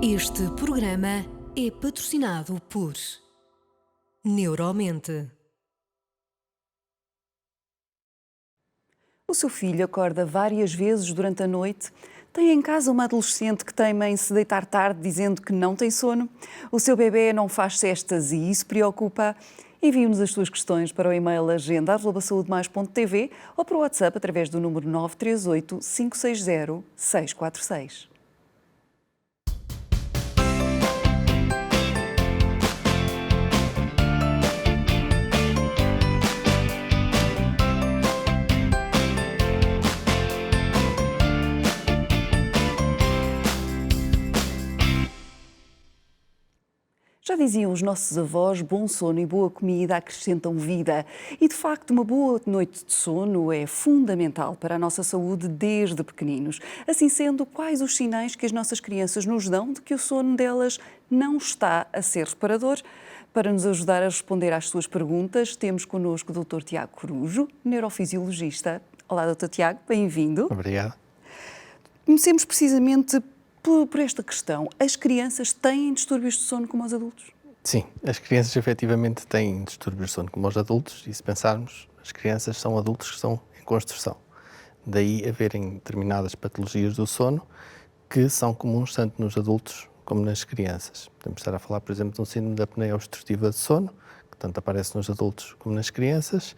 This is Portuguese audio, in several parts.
Este programa é patrocinado por Neuromente. O seu filho acorda várias vezes durante a noite. Tem em casa uma adolescente que teima em se deitar tarde dizendo que não tem sono. O seu bebê não faz cestas e isso preocupa. Envie-nos as suas questões para o e-mail agenda@saudemais.tv ou para o WhatsApp através do número 938 560 646. Já diziam os nossos avós, bom sono e boa comida acrescentam vida. E, de facto, uma boa noite de sono é fundamental para a nossa saúde desde pequeninos. Assim sendo, quais os sinais que as nossas crianças nos dão de que o sono delas não está a ser reparador? Para nos ajudar a responder às suas perguntas, temos connosco o Dr. Tiago Corujo, neurofisiologista. Olá, Dr. Tiago, bem-vindo. Obrigado. Comecemos precisamente por esta questão. As crianças têm distúrbios de sono como os adultos? Sim, as crianças efetivamente têm distúrbios de sono como os adultos e se pensarmos, as crianças são adultos que estão em construção. Daí haverem determinadas patologias do sono que são comuns tanto nos adultos como nas crianças. Podemos estar a falar, por exemplo, de um síndrome de apneia obstrutiva de sono, que tanto aparece nos adultos como nas crianças,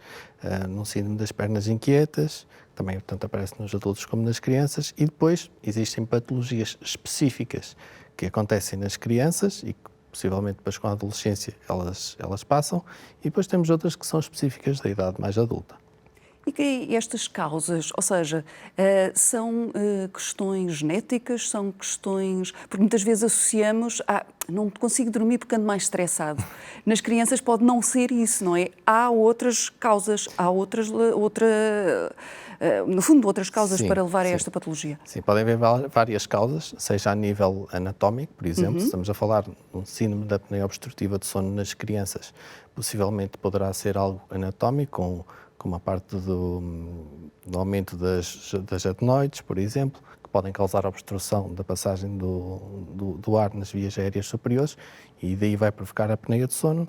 num síndrome das pernas inquietas, que também tanto aparece nos adultos como nas crianças, e depois existem patologias específicas que acontecem nas crianças e que possivelmente depois com a adolescência elas passam, e depois temos outras que são específicas da idade mais adulta. E que estas causas, ou seja, são questões genéticas, são questões... Porque muitas vezes associamos a não consigo dormir porque ando mais estressado. Nas crianças pode não ser isso, não é? Há outras causas, há no fundo, outras causas para levar a esta patologia. Sim, podem haver várias causas, seja a nível anatómico, por exemplo, se estamos a falar de um síndrome de apneia obstrutiva de sono nas crianças, possivelmente poderá ser algo anatómico, como a parte do aumento das adenoides, por exemplo, que podem causar obstrução da passagem do ar nas vias aéreas superiores e daí vai provocar a apneia de sono.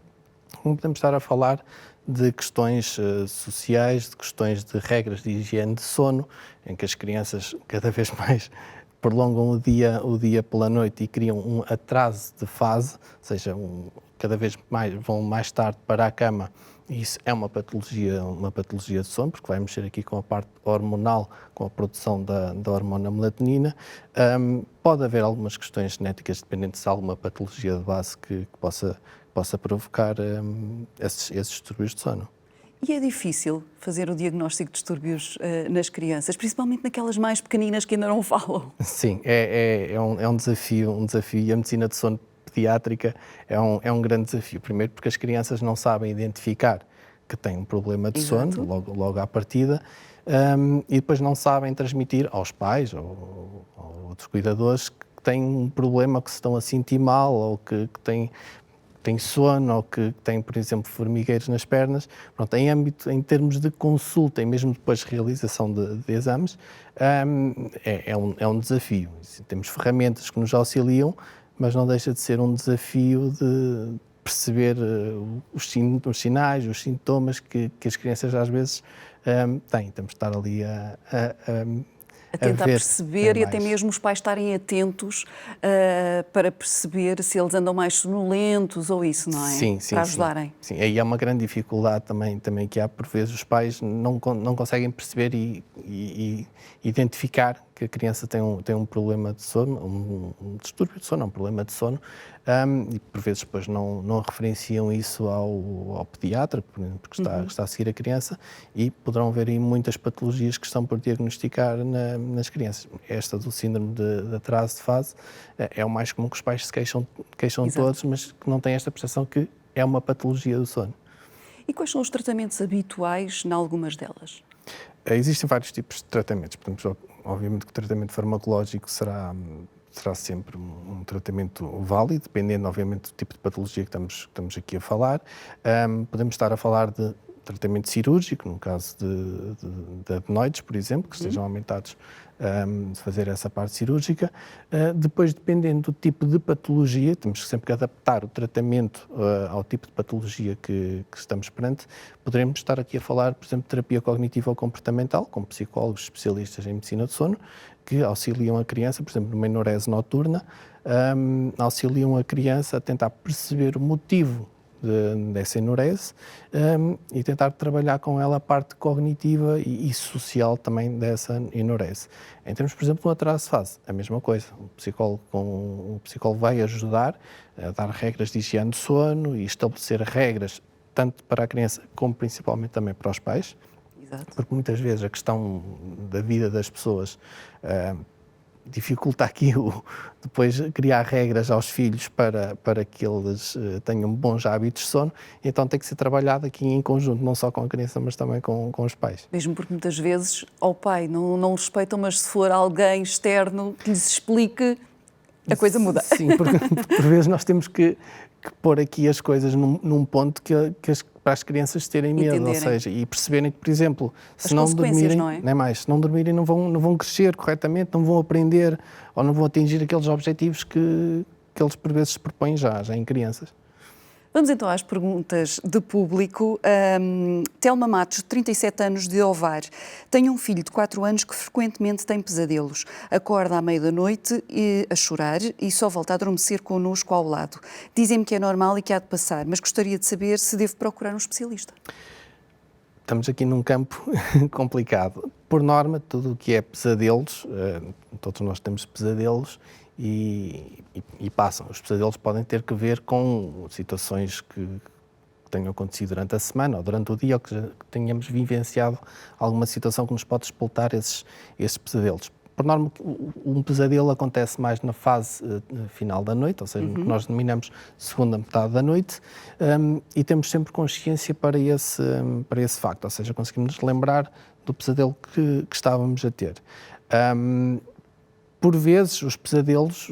Como podemos estar a falar de questões sociais, de questões de regras de higiene de sono, em que as crianças cada vez mais prolongam o dia pela noite e criam um atraso de fase, ou seja, cada vez mais vão mais tarde para a cama. Isso é uma patologia de sono, porque vai mexer aqui com a parte hormonal, com a produção da hormona melatonina. Pode haver algumas questões genéticas dependentes de alguma patologia de base que possa provocar esses distúrbios de sono. E é difícil fazer o diagnóstico de distúrbios nas crianças, principalmente naquelas mais pequeninas que ainda não falam? Sim, é um desafio, e a medicina de sono pediátrica é um grande desafio. Primeiro porque as crianças não sabem identificar que têm um problema de sono, logo à partida, e depois não sabem transmitir aos pais ou outros cuidadores que têm um problema, que se estão a sentir mal ou que têm sono ou que têm, por exemplo, formigueiros nas pernas. Pronto, em termos de consulta e mesmo depois de realização de exames, é um desafio. Temos ferramentas que nos auxiliam, mas não deixa de ser um desafio de perceber os sinais, os sintomas que as crianças às vezes têm. Temos de estar ali a tentar perceber e até mesmo os pais estarem atentos para perceber se eles andam mais sonolentos ou isso, não é? Sim, para ajudarem. Sim, aí há uma grande dificuldade também que há, por vezes os pais não conseguem perceber e identificar que a criança tem um problema de sono, um distúrbio de sono, um problema de sono, e por vezes depois não referenciam isso ao pediatra, porque está a seguir a criança, e poderão haver aí muitas patologias que estão por diagnosticar nas crianças. Esta do síndrome de atraso de fase é o mais comum, que os pais se queixam todos, mas que não têm esta percepção que é uma patologia do sono. E quais são os tratamentos habituais em algumas delas? Existem vários tipos de tratamentos. Portanto, obviamente que o tratamento farmacológico será sempre um tratamento válido, dependendo, obviamente, do tipo de patologia que estamos aqui a falar. Podemos estar a falar de tratamento cirúrgico, no caso de adenoides, por exemplo, que estejam aumentados fazer essa parte cirúrgica. Depois, dependendo do tipo de patologia, temos sempre que adaptar o tratamento ao tipo de patologia que estamos perante. Poderemos estar aqui a falar, por exemplo, de terapia cognitiva ou comportamental, com psicólogos especialistas em medicina do sono, que auxiliam a criança, por exemplo, numa enurese noturna, auxiliam a criança a tentar perceber o motivo dessa enurese e tentar trabalhar com ela a parte cognitiva e social também dessa enurese. Em termos, por exemplo, do atraso de fase, a mesma coisa. O psicólogo vai ajudar a dar regras de higiene de sono e estabelecer regras tanto para a criança como principalmente também para os pais. Exato. Porque muitas vezes a questão da vida das pessoas dificulta aqui depois criar regras aos filhos para que eles tenham bons hábitos de sono, então tem que ser trabalhado aqui em conjunto, não só com a criança, mas também com os pais. Mesmo porque muitas vezes ao pai não respeitam, mas se for alguém externo que lhes explique, a coisa muda. Sim, porque por vezes nós temos que pôr aqui as coisas num ponto para as crianças terem medo, entenderem. ou seja, e perceberem que, por exemplo, se As não consequências, dormirem, não é? nem mais, se não dormirem não vão crescer corretamente, não vão aprender ou não vão atingir aqueles objetivos que eles por vezes se propõem já em crianças. Vamos então às perguntas de público. Telma Matos, 37 anos, de Ovar. Tem um filho de 4 anos que frequentemente tem pesadelos. Acorda à meia da noite a chorar e só volta a adormecer connosco ao lado. Dizem-me que é normal e que há de passar, mas gostaria de saber se devo procurar um especialista. Estamos aqui num campo complicado. Por norma, tudo o que é pesadelos, todos nós temos pesadelos, e passam. Os pesadelos podem ter que ver com situações que tenham acontecido durante a semana ou durante o dia, ou que tenhamos vivenciado alguma situação que nos pode explotar esses pesadelos. Por norma, um pesadelo acontece mais na fase final da noite, ou seja, no que nós denominamos segunda metade da noite, e temos sempre consciência para esse facto, ou seja, conseguimos lembrar do pesadelo que estávamos a ter. Por vezes, os pesadelos,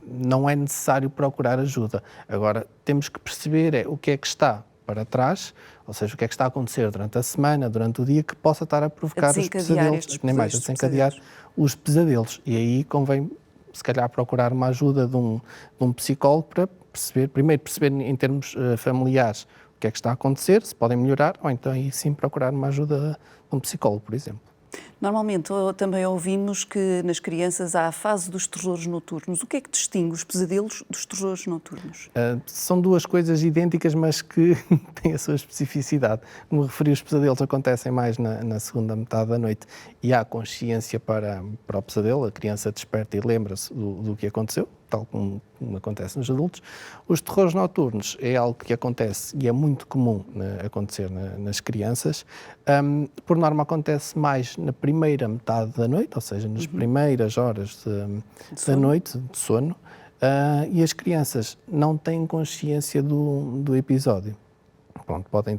não é necessário procurar ajuda. Agora, temos que perceber o que é que está para trás, ou seja, o que é que está a acontecer durante a semana, durante o dia, que possa estar a provocar os pesadelos, nem mais, a desencadear os pesadelos. E aí convém, se calhar, procurar uma ajuda de um psicólogo para primeiro perceber em termos familiares o que é que está a acontecer, se podem melhorar, ou então aí sim procurar uma ajuda de um psicólogo, por exemplo. Normalmente também ouvimos que nas crianças há a fase dos terrores noturnos. O que é que distingue os pesadelos dos terrores noturnos? São duas coisas idênticas, mas que têm a sua especificidade. Como referi, os pesadelos acontecem mais na segunda metade da noite e há consciência para o pesadelo, a criança desperta e lembra-se do que aconteceu, tal como acontece nos adultos. Os terrores noturnos é algo que acontece e é muito comum acontecer nas crianças. Por norma acontece mais na primeira metade da noite, ou seja, nas primeiras horas da noite de sono, e as crianças não têm consciência do episódio. Pronto, podem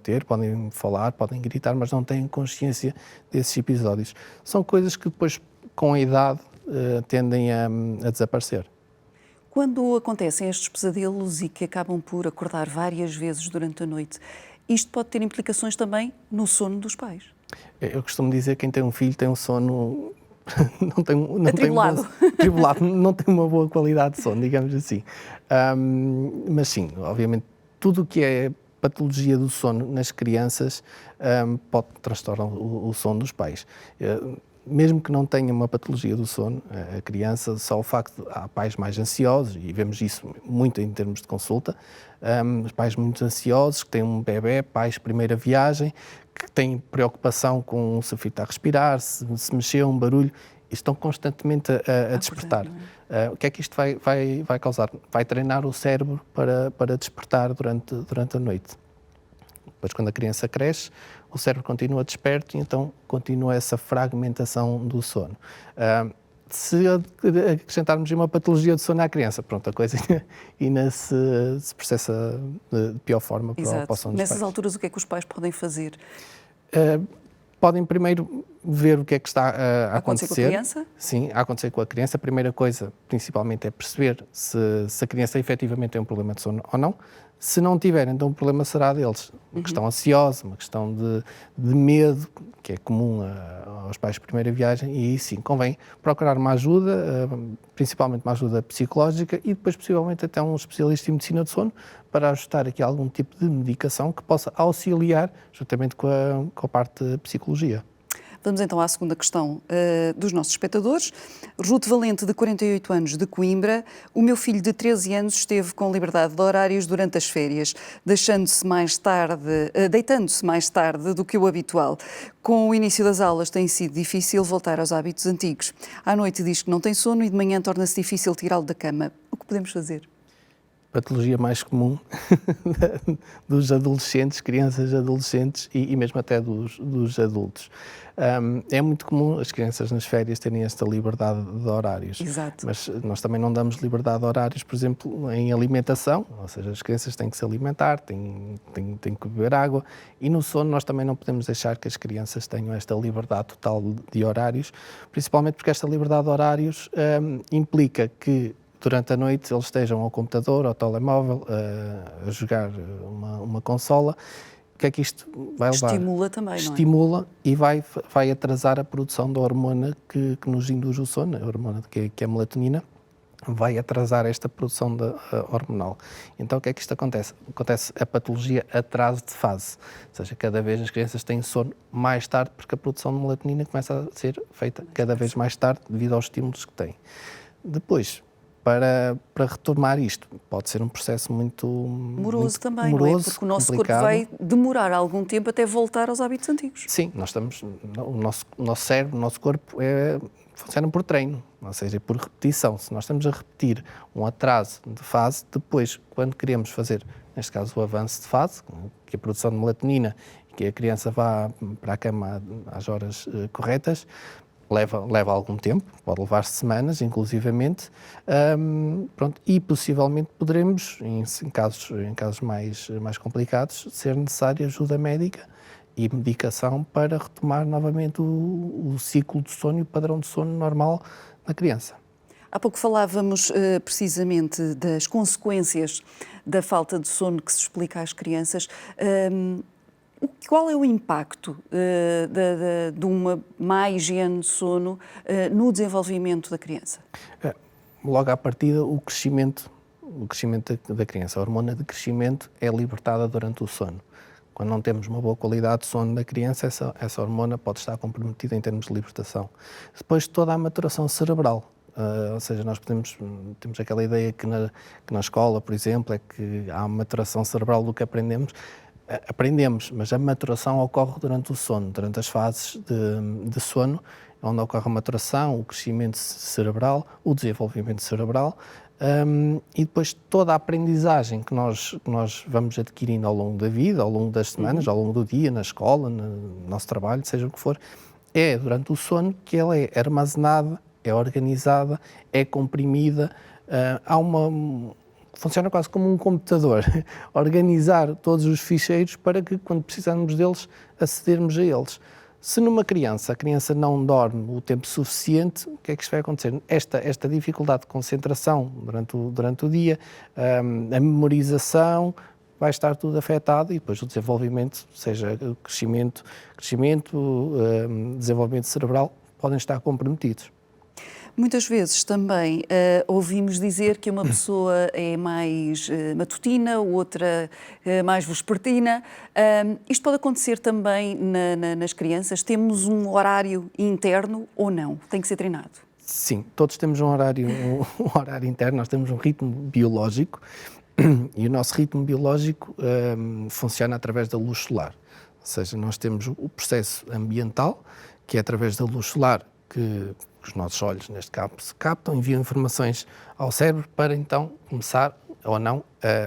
falar, podem gritar, mas não têm consciência desses episódios. São coisas que depois, com a idade, tendem a desaparecer. Quando acontecem estes pesadelos e que acabam por acordar várias vezes durante a noite, isto pode ter implicações também no sono dos pais? Eu costumo dizer que quem tem um filho tem um sono atribulado. Não tem uma boa qualidade de sono, digamos assim. Mas sim, obviamente, tudo o que é patologia do sono nas crianças pode transtornar o sono dos pais. Mesmo que não tenha uma patologia do sono, a criança, só o facto de há pais mais ansiosos, e vemos isso muito em termos de consulta, pais muito ansiosos, que têm um bebê, pais primeira viagem, que têm preocupação com se o filho está a respirar, se mexeu, um barulho, e estão constantemente a despertar. O que é que isto vai causar? Vai treinar o cérebro para despertar durante a noite. Depois, quando a criança cresce, o cérebro continua desperto e então continua essa fragmentação do sono. Se acrescentarmos uma patologia de sono à criança, pronto, a coisa ainda se processa de pior forma para o sono dos Nessas pais. alturas, o que é que os pais podem fazer? Podem primeiro ver o que é que está a Acontecer acontecer. com a criança? Sim, a acontecer com a criança. A primeira coisa, principalmente, é perceber se a criança efetivamente tem um problema de sono ou não. Se não tiver, então o problema será deles. Uma questão ansiosa, uma questão de medo, que é comum aos pais de primeira viagem, e aí sim, convém procurar uma ajuda, principalmente uma ajuda psicológica e depois possivelmente até um especialista em medicina do sono para ajustar aqui algum tipo de medicação que possa auxiliar juntamente com a parte de psicologia. Vamos então à segunda questão dos nossos espectadores. Ruth Valente, de 48 anos, de Coimbra. O meu filho de 13 anos esteve com liberdade de horários durante as férias, deitando-se mais tarde do que o habitual. Com o início das aulas tem sido difícil voltar aos hábitos antigos. À noite diz que não tem sono e de manhã torna-se difícil tirá-lo da cama. O que podemos fazer? Patologia mais comum dos adolescentes, crianças adolescentes e mesmo até dos adultos. É muito comum as crianças nas férias terem esta liberdade de horários. Exato. Mas nós também não damos liberdade de horários, por exemplo, em alimentação, ou seja, as crianças têm que se alimentar, têm que beber água, e no sono nós também não podemos deixar que as crianças tenham esta liberdade total de horários, principalmente porque esta liberdade de horários implica que durante a noite eles estejam ao computador, ao telemóvel, a jogar uma consola. O que é que isto vai levar? Estimula também, Estimula e vai atrasar a produção da hormona que nos induz o sono, a hormona que é a melatonina, vai atrasar esta produção hormonal. Então o que é que isto acontece? Acontece a patologia atraso de fase, ou seja, cada vez as crianças têm sono mais tarde porque a produção de melatonina começa a ser feita cada vez mais tarde devido aos estímulos que têm. Depois, para retomar isto, pode ser um processo muito moroso também, moroso, não é? Porque o nosso complicado. corpo vai demorar algum tempo até voltar aos hábitos antigos. Sim, o nosso cérebro, o nosso corpo funciona por treino, ou seja, por repetição. Se nós estamos a repetir um atraso de fase, depois, quando queremos fazer, neste caso, o avanço de fase, que é a produção de melatonina e que a criança vá para a cama às horas corretas, leva algum tempo, pode levar semanas, inclusivamente, e possivelmente poderemos, em casos mais complicados, ser necessária ajuda médica e medicação para retomar novamente o ciclo de sono e o padrão de sono normal da criança. Há pouco falávamos precisamente das consequências da falta de sono que se explica às crianças. Qual é o impacto de uma má higiene de sono no desenvolvimento da criança? Logo à partida, o crescimento da criança. A hormona de crescimento é libertada durante o sono. Quando não temos uma boa qualidade de sono da criança, essa hormona pode estar comprometida em termos de libertação. Depois, toda a maturação cerebral. Ou seja, nós temos aquela ideia que na escola, por exemplo, é que há uma maturação cerebral do que aprendemos, mas a maturação ocorre durante o sono, durante as fases de sono, onde ocorre a maturação, o crescimento cerebral, o desenvolvimento cerebral, e depois toda a aprendizagem que nós vamos adquirindo ao longo da vida, ao longo das semanas, ao longo do dia, na escola, no nosso trabalho, seja o que for, é durante o sono que ela é armazenada, é organizada, é comprimida, funciona quase como um computador, organizar todos os ficheiros para que, quando precisarmos deles, acedermos a eles. Se numa criança, a criança não dorme o tempo suficiente, o que é que isto vai acontecer? Esta dificuldade de concentração durante o dia, a memorização, vai estar tudo afetado e depois o desenvolvimento, seja o crescimento, desenvolvimento cerebral, podem estar comprometidos. Muitas vezes também ouvimos dizer que uma pessoa é mais matutina, outra mais vespertina. Isto pode acontecer também nas crianças? Temos um horário interno ou não? Tem que ser treinado? Sim, todos temos um horário interno, nós temos um ritmo biológico e o nosso ritmo biológico funciona através da luz solar. Ou seja, nós temos o processo ambiental, que é através da luz solar que os nossos olhos, neste caso, se captam, enviam informações ao cérebro para então começar ou não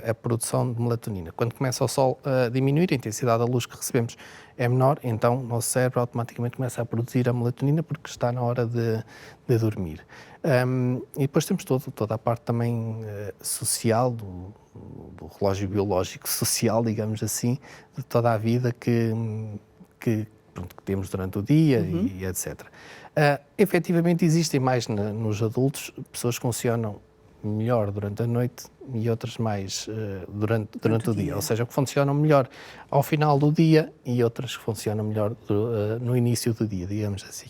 a produção de melatonina. Quando começa o sol a diminuir, a intensidade da luz que recebemos é menor, então o nosso cérebro automaticamente começa a produzir a melatonina porque está na hora de dormir. E depois temos toda a parte também social, do relógio biológico social, digamos assim, de toda a vida que pronto, que temos durante o dia e etc. Efetivamente existem mais nos adultos pessoas que funcionam melhor durante a noite e outras mais durante o dia. Ou seja, que funcionam melhor ao final do dia e outras que funcionam melhor no início do dia, digamos assim.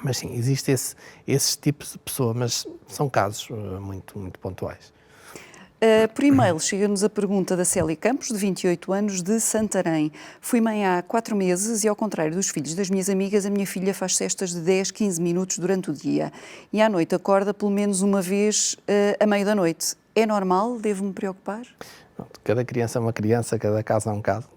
Mas sim, existe esses tipos de pessoa, mas são casos muito, muito pontuais. Por e-mail chega-nos a pergunta da Célia Campos, de 28 anos, de Santarém. Fui mãe há 4 meses e, ao contrário dos filhos das minhas amigas, a minha filha faz cestas de 10, 15 minutos durante o dia. E à noite acorda pelo menos uma vez à meio da noite. É normal? Devo-me preocupar? Cada criança é uma criança, cada caso é um caso.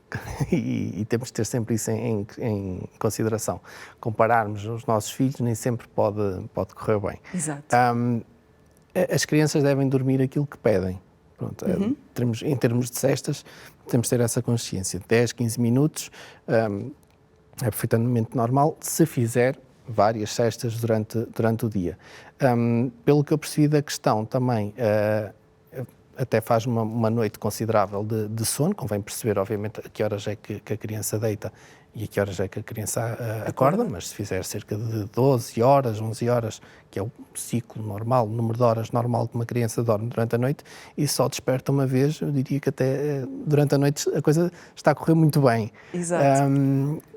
E temos de ter sempre isso em consideração. Compararmos os nossos filhos nem sempre pode correr bem. Exato. As crianças devem dormir aquilo que pedem. Pronto, em termos de cestas, temos de ter essa consciência. 10, 15 minutos é perfeitamente normal se fizer várias cestas durante o dia. Pelo que eu percebi da questão também, até faz uma noite considerável de sono, convém perceber, obviamente, a que horas é que a criança deita e a que horas é que a criança acorda, mas se fizer cerca de 12 horas, 11 horas, que é o ciclo normal, o número de horas normal que uma criança dorme durante a noite, e só desperta uma vez, eu diria que até durante a noite a coisa está a correr muito bem. Exato.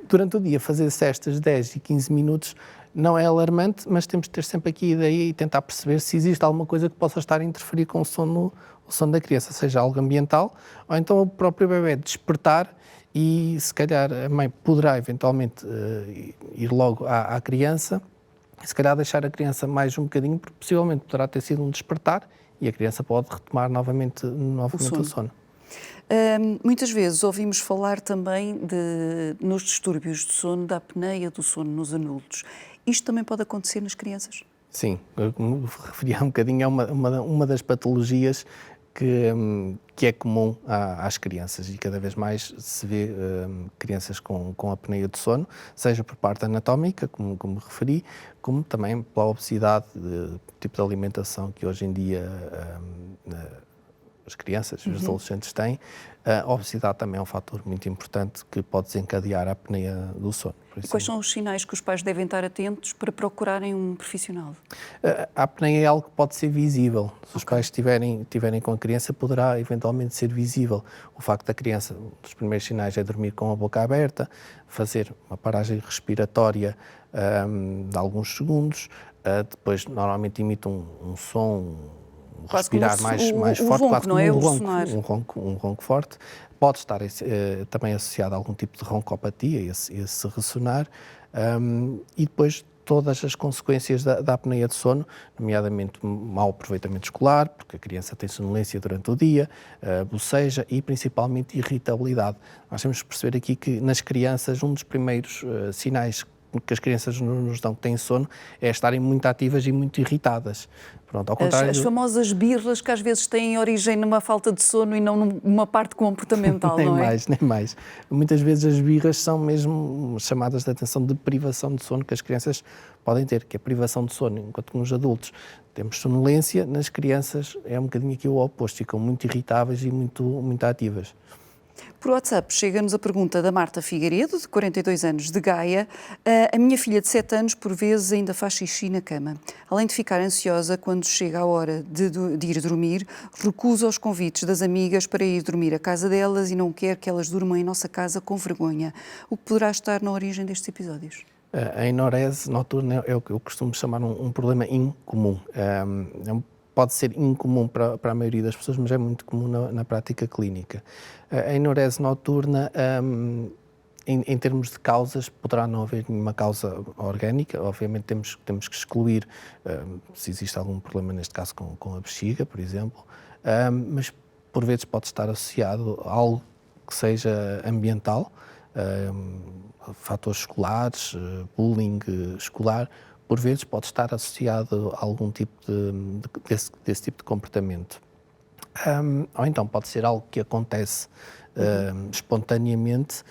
Durante o dia, fazer cestas de 10 e 15 minutos não é alarmante, mas temos de ter sempre aqui a ideia e tentar perceber se existe alguma coisa que possa estar a interferir com o sono da criança, seja algo ambiental, ou então o próprio bebê despertar e se calhar a mãe poderá eventualmente ir logo à criança, e se calhar deixar a criança mais um bocadinho, porque possivelmente poderá ter sido um despertar e a criança pode retomar novamente o sono. Muitas vezes ouvimos falar também nos distúrbios de sono, da apneia do sono nos adultos. Isto também pode acontecer nas crianças? Sim, como referi há um bocadinho, é uma das patologias que é comum às crianças e cada vez mais se vê crianças com apneia do sono, seja por parte anatómica, como referi, como também pela obesidade, tipo de alimentação que hoje em dia as crianças e os adolescentes têm. A obesidade também é um fator muito importante que pode desencadear a apneia do sono. E quais são os sinais que os pais devem estar atentos para procurarem um profissional? A apneia é algo que pode ser visível. Se os pais estiverem com a criança, poderá eventualmente ser visível. O facto da criança, um dos primeiros sinais é dormir com a boca aberta, fazer uma paragem respiratória de alguns segundos, depois normalmente imita um som, respirar mais forte, ronco, quase não como é? um ronco forte. Pode estar também associado a algum tipo de roncopatia, esse ressonar, e depois todas as consequências da apneia de sono, nomeadamente mau aproveitamento escolar, porque a criança tem sonolência durante o dia, boceja e principalmente irritabilidade. Nós temos que perceber aqui que nas crianças um dos primeiros sinais que as crianças nos dão que têm sono é estarem muito ativas e muito irritadas. Pronto, ao contrário As famosas birras que às vezes têm origem numa falta de sono e não numa parte comportamental, não é? Nem mais. Muitas vezes as birras são mesmo chamadas de atenção de privação de sono que as crianças podem ter, que é privação de sono. Enquanto que nos adultos temos sonolência, nas crianças é um bocadinho aqui o oposto, ficam muito irritáveis e muito ativas. Por WhatsApp chega-nos a pergunta da Marta Figueiredo, de 42 anos, de Gaia. A minha filha de 7 anos, por vezes, ainda faz xixi na cama. Além de ficar ansiosa quando chega a hora de ir dormir, recusa os convites das amigas para ir dormir à casa delas e não quer que elas durmam em nossa casa com vergonha. O que poderá estar na origem destes episódios? A enurese noturna é o que eu costumo chamar um problema incomum. Pode ser incomum para a maioria das pessoas, mas é muito comum na prática clínica. A enurese noturna, em termos de causas, poderá não haver nenhuma causa orgânica. Obviamente temos que excluir se existe algum problema, neste caso com a bexiga, por exemplo, mas por vezes pode estar associado a algo que seja ambiental, fatores escolares, bullying escolar. Por vezes pode estar associado a algum tipo desse tipo de comportamento. Ou então pode ser algo que acontece espontaneamente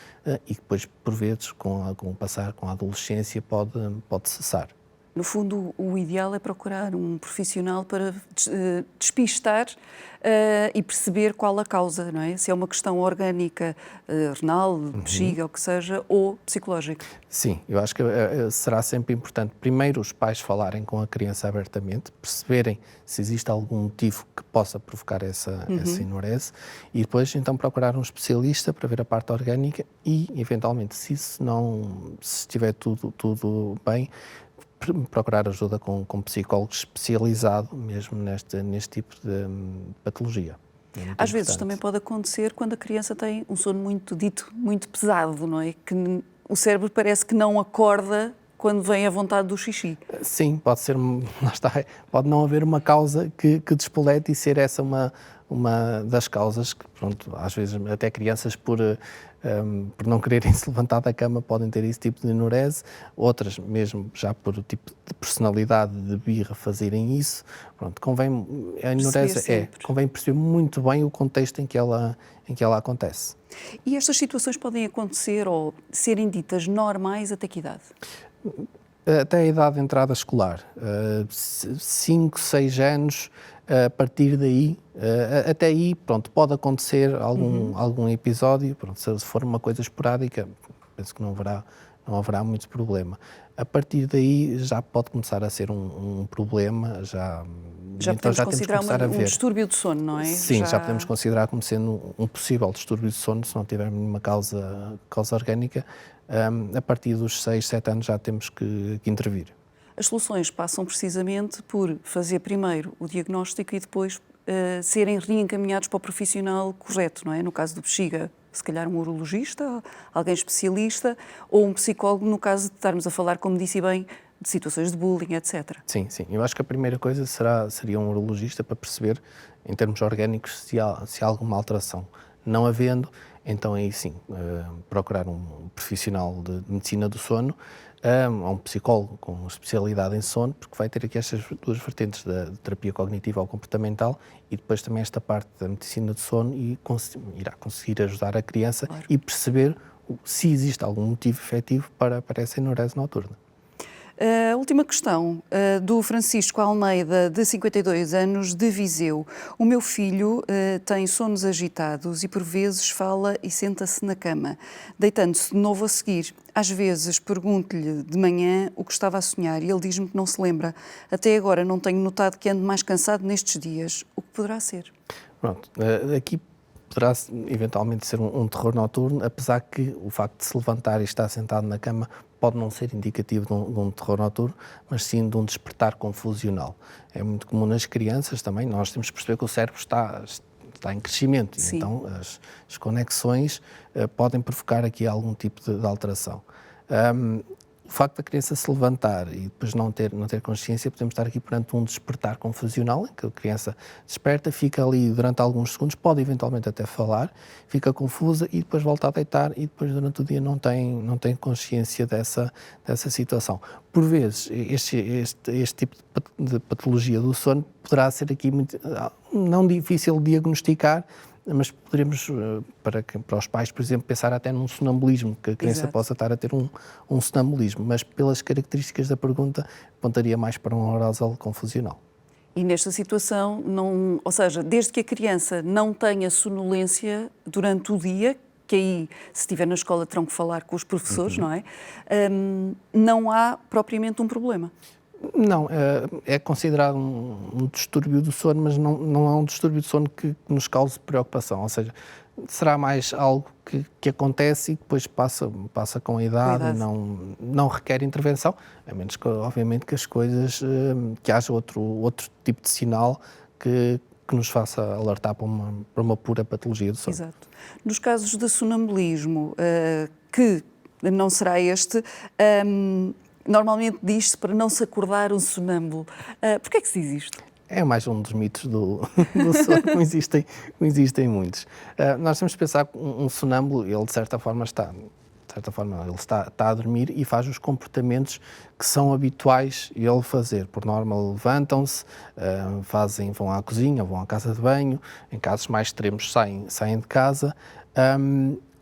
e que depois, por vezes, com o passar, com a adolescência, pode cessar. No fundo, o ideal é procurar um profissional para despistar e perceber qual a causa, não é? Se é uma questão orgânica, renal, bexiga, ou o que seja, ou psicológica. Sim, eu acho que será sempre importante, primeiro, os pais falarem com a criança abertamente, perceberem se existe algum motivo que possa provocar essa enurese e depois, então, procurar um especialista para ver a parte orgânica e, eventualmente, se estiver tudo bem, procurar ajuda com um psicólogo especializado mesmo neste tipo de patologia. Às vezes também pode acontecer quando a criança tem um sono muito pesado, não é? Que o cérebro parece que não acorda quando vem a vontade do xixi. Sim, pode ser, lá está, pode não haver uma causa que despolete e ser essa uma das causas que, pronto, às vezes até crianças por não quererem se levantar da cama podem ter esse tipo de enurese, outras mesmo já por tipo de personalidade de birra fazerem isso. Pronto, a enurese convém perceber muito bem o contexto em que ela acontece. E estas situações podem acontecer ou serem ditas normais até que idade? Até a idade de entrada escolar, 5, 6 anos, a partir daí, até aí, pronto, pode acontecer algum episódio, pronto, se for uma coisa esporádica, penso que não haverá muito problema. A partir daí já pode começar a ser um problema, Já então podemos já considerar temos que começar a ver. um distúrbio de sono, não é? Sim, já podemos considerar como sendo um possível distúrbio de sono, se não tiver nenhuma causa orgânica. A partir dos 6, 7 anos já temos que intervir. As soluções passam precisamente por fazer primeiro o diagnóstico e depois serem reencaminhados para o profissional correto, não é? No caso do bexiga, se calhar um urologista, alguém especialista, ou um psicólogo, no caso de estarmos a falar, como disse bem, de situações de bullying, etc. Sim. Eu acho que a primeira coisa seria um urologista para perceber, em termos orgânicos, se há alguma alteração. Não havendo, então aí sim, procurar um profissional de medicina do sono, um psicólogo com especialidade em sono, porque vai ter aqui estas duas vertentes da terapia cognitiva ou comportamental e depois também esta parte da medicina do sono e irá conseguir ajudar a criança e perceber se existe algum motivo efetivo para essa enurese noturna. A última questão, do Francisco Almeida, de 52 anos, de Viseu. O meu filho tem sonos agitados e por vezes fala e senta-se na cama, deitando-se de novo a seguir. Às vezes pergunto-lhe de manhã o que estava a sonhar e ele diz-me que não se lembra. Até agora não tenho notado que ande mais cansado nestes dias. O que poderá ser? Pronto, aqui poderá eventualmente ser um terror noturno, apesar que o facto de se levantar e estar sentado na cama pode não ser indicativo de um terror noturno, mas sim de um despertar confusional. É muito comum nas crianças também, nós temos que perceber que o cérebro está em crescimento, e então as conexões podem provocar aqui algum tipo de alteração. O facto da criança se levantar e depois não ter consciência, podemos estar aqui perante um despertar confusional, em que a criança desperta, fica ali durante alguns segundos, pode eventualmente até falar, fica confusa e depois volta a deitar e depois durante o dia não tem consciência dessa situação. Por vezes, este tipo de patologia do sono poderá ser aqui muito, não difícil de diagnosticar, mas poderemos, para os pais, por exemplo, pensar até num sonambulismo, que a criança possa estar a ter um sonambulismo, mas pelas características da pergunta, apontaria mais para um arousal confusional. E nesta situação, ou seja, desde que a criança não tenha sonolência durante o dia, que aí, se estiver na escola, terão que falar com os professores, não é? Não há propriamente um problema. Não, é considerado um distúrbio do sono, mas não é um distúrbio do sono que nos cause preocupação, ou seja, será mais algo que acontece e depois passa com a idade. Não requer intervenção, a menos que, obviamente, que as coisas, que haja outro tipo de sinal que nos faça alertar para uma pura patologia do sono. Exato. Nos casos de sonambulismo, que não será este, normalmente diz-se para não se acordar um sonâmbulo. Porquê é que se diz isto? É mais um dos mitos do sono, como existem muitos. Nós temos que pensar que um sonâmbulo, ele de certa forma está a dormir e faz os comportamentos que são habituais ele fazer. Por norma, levantam-se, vão à cozinha, vão à casa de banho, em casos mais extremos saem de casa.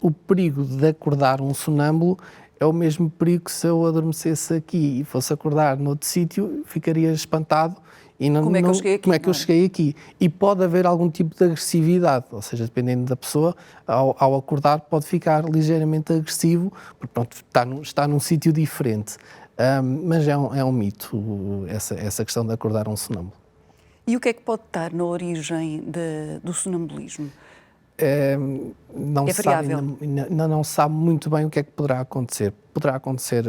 O perigo de acordar um sonâmbulo é o mesmo perigo que se eu adormecesse aqui e fosse acordar noutro sítio, ficaria espantado. E Como é que eu cheguei aqui, como é que eu cheguei aqui? E pode haver algum tipo de agressividade, ou seja, dependendo da pessoa, ao acordar pode ficar ligeiramente agressivo, porque pronto, está num sítio diferente. Mas é um mito essa questão de acordar um sonâmbulo. E o que é que pode estar na origem do sonambulismo? Não É se sabe, variável. ainda não sabe muito bem o que é que poderá acontecer. Poderá acontecer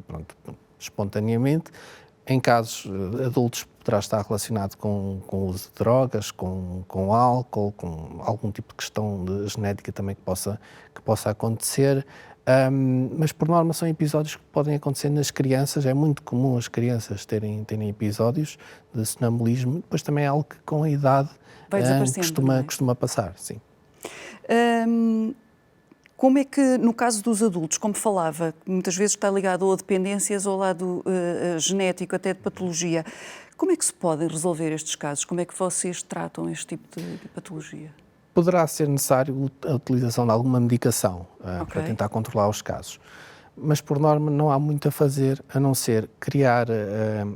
pronto, espontaneamente. Em casos adultos, poderá estar relacionado com o uso de drogas, com álcool, com algum tipo de questão de genética também que possa acontecer. Mas, por norma, são episódios que podem acontecer nas crianças. É muito comum as crianças terem episódios de sonambulismo. Depois também é algo que, com a idade, Vai desaparecendo, não é? costuma passar, sim. Como é que, no caso dos adultos, como falava, muitas vezes está ligado ou a dependências ou ao lado genético, até de patologia, como é que se podem resolver estes casos? Como é que vocês tratam este tipo de patologia? Poderá ser necessário a utilização de alguma medicação para Ok. tentar controlar os casos. Mas, por norma, não há muito a fazer, a não ser criar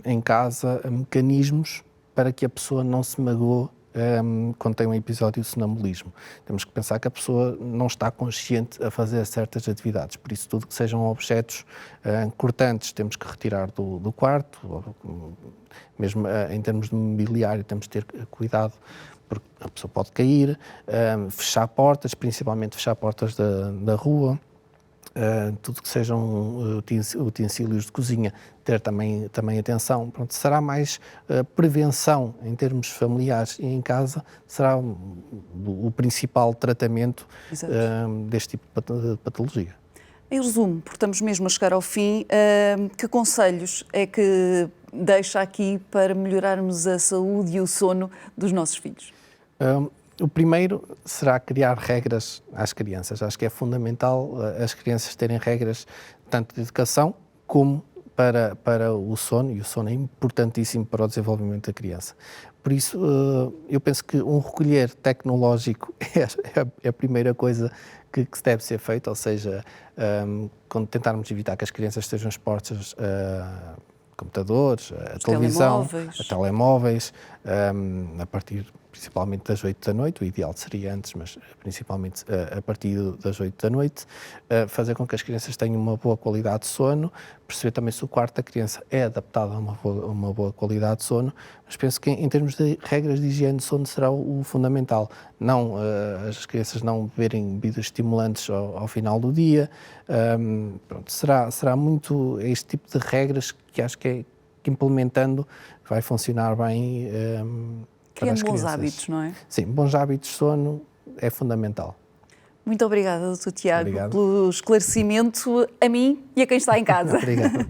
em casa mecanismos para que a pessoa não se magoe quando tem um episódio de sonambulismo. Temos que pensar que a pessoa não está consciente a fazer certas atividades, por isso tudo que sejam objetos cortantes temos que retirar do quarto, mesmo em termos de mobiliário temos de ter cuidado, porque a pessoa pode cair, fechar portas, principalmente fechar portas da rua. Tudo que sejam utensílios de cozinha, ter também atenção. Pronto, será mais prevenção em termos familiares e em casa, será o principal tratamento deste tipo de patologia. Em resumo, porque estamos mesmo a chegar ao fim, que conselhos é que deixa aqui para melhorarmos a saúde e o sono dos nossos filhos? O primeiro será criar regras às crianças. Acho que é fundamental as crianças terem regras tanto de educação como para o sono, e o sono é importantíssimo para o desenvolvimento da criança. Por isso, eu penso que um recolher tecnológico é a primeira coisa que deve ser feita, ou seja, quando tentarmos evitar que as crianças estejam expostas a computadores, a televisão, a telemóveis, a partir principalmente das 8 da noite, o ideal seria antes, mas principalmente a partir das 8 da noite, fazer com que as crianças tenham uma boa qualidade de sono, perceber também se o quarto da criança é adaptado a uma boa qualidade de sono, mas penso que em termos de regras de higiene de sono será o fundamental. Não, as crianças não beberem bebidas estimulantes ao final do dia, pronto, será muito este tipo de regras que acho que implementando vai funcionar bem para as Criando bons crianças. hábitos, não é? Sim, bons hábitos de sono é fundamental. Muito obrigada, Dr. Tiago, Obrigado. pelo esclarecimento a mim e a quem está em casa. Obrigado.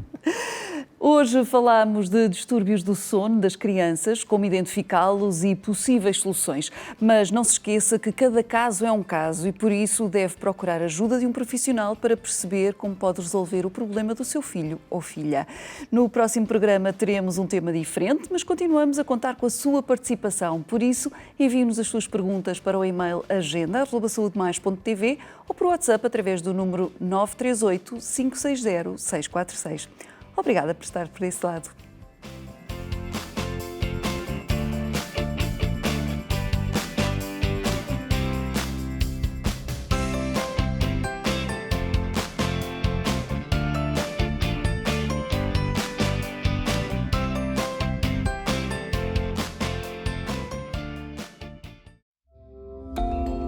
Hoje falámos de distúrbios do sono das crianças, como identificá-los e possíveis soluções. Mas não se esqueça que cada caso é um caso e, por isso, deve procurar ajuda de um profissional para perceber como pode resolver o problema do seu filho ou filha. No próximo programa teremos um tema diferente, mas continuamos a contar com a sua participação. Por isso, envie-nos as suas perguntas para o e-mail agenda@saudemais.tv ou por WhatsApp através do número 938 560 646. Obrigada por estar por esse lado.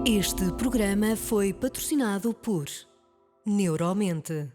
Este programa foi patrocinado por Neuromente.